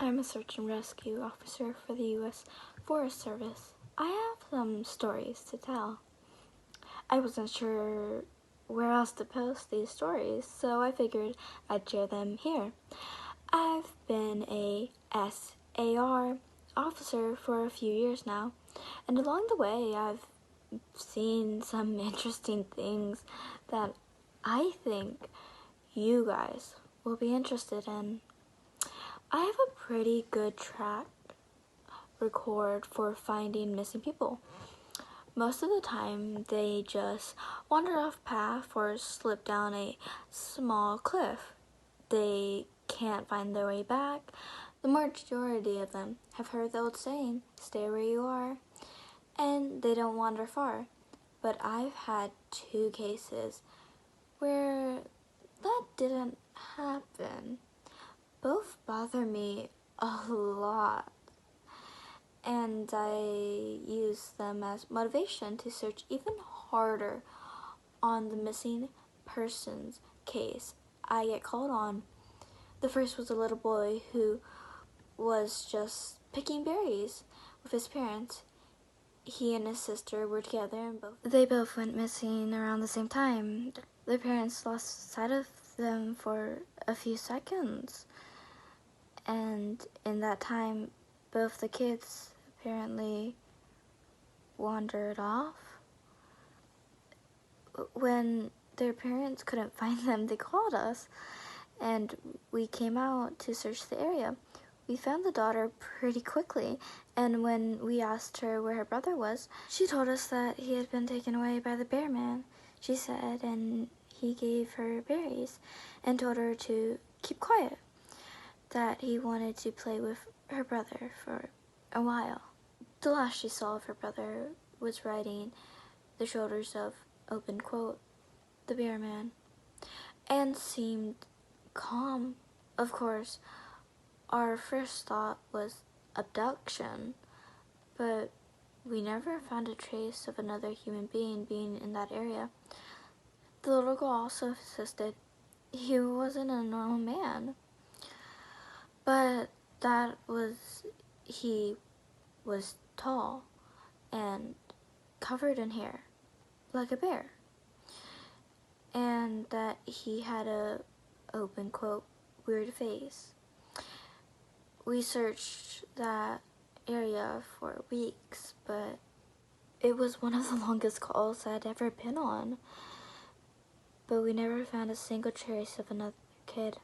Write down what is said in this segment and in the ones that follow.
I'm a search and rescue officer for the U.S. Forest Service. I have some stories to tell. I wasn't sure where else to post these stories, so I figured I'd share them here. I've been a SAR officer for a few years now, and along the way I've seen some interesting things that I think you guys will be interested in. I have a pretty good track record for finding missing people. Most of the time, they just wander off path or slip down a small cliff. They can't find their way back. The majority of them have heard the old saying, stay where you are, and they don't wander far. But I've had 2 cases where that didn't happen. Both bother me a lot, and I use them as motivation to search even harder on the missing persons case I get called on. The first was a little boy who was just picking berries with his parents. He and his sister were together and they both went missing around the same time. Their parents lost sight of them for a few seconds, and in that time both the kids apparently wandered off. When their parents couldn't find them, they called us, and we came out to search the area. We found the daughter pretty quickly, and when we asked her where her brother was, she told us that he had been taken away by the bear man, she said, and he gave her berries and told her to keep quiet, that he wanted to play with her brother for a while. The last she saw of her brother was riding the shoulders of, open quote, the bear man, and seemed calm. Of course, our first thought was abduction, but we never found a trace of another human being in that area. The little girl also insisted he wasn't a normal man, but he was tall and covered in hair, like a bear, and that he had a, open quote, weird face. We searched that area for weeks, but it was one of the longest calls I'd ever been on. But we never found a single trace of another kid.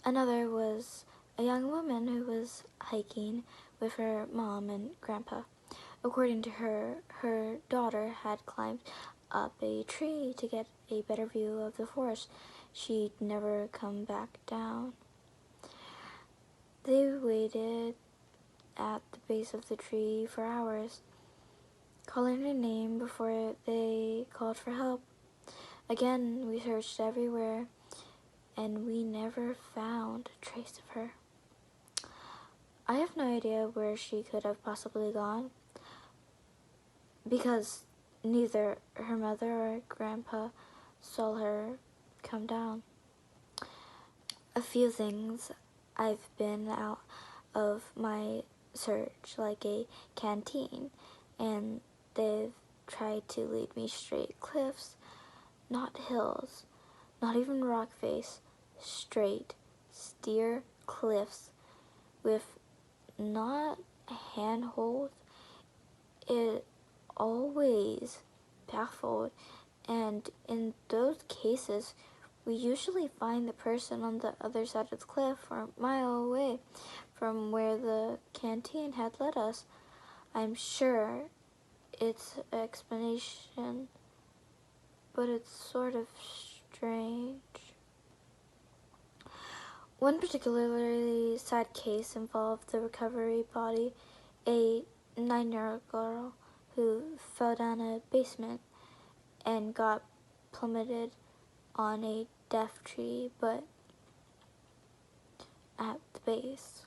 Another was a young woman who was hiking with her mom and grandpa. According to her, her daughter had climbed up a tree to get a better view of the forest. She'd never come back down. They waited at the base of the tree for hours, calling her name before they called for help. Again, we searched everywhere, and we never found a trace of her. I have no idea where she could have possibly gone, because neither her mother or grandpa saw her come down. A few things I've been out of my search, like a canteen, and they've tried to lead me straight cliffs, not hills, not even rock face, straight, steer cliffs with not handholds. It always baffled, and in those cases we usually find the person on the other side of the cliff or a mile away from where the canteen had led us. I'm sure it's an explanation, but it's sort of strange. One particularly sad case involved the recovery body, a 9-year-old girl who fell down a basement and got plummeted on a death tree, but at the base.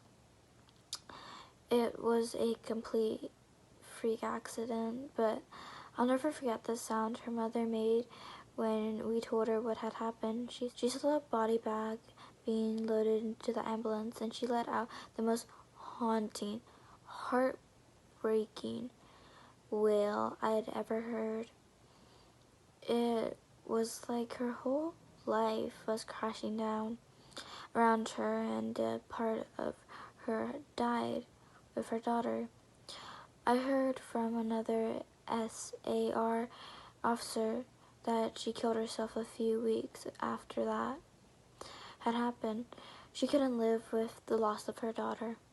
It was a complete freak accident, but I'll never forget the sound her mother made when we told her what had happened. She saw the body bag being loaded into the ambulance, and she let out the most haunting, heartbreaking wail I had ever heard. It was like her whole life was crashing down around her, and a part of her died with her daughter. I heard from another SAR officer that she killed herself a few weeks after that had happened. She couldn't live with the loss of her daughter.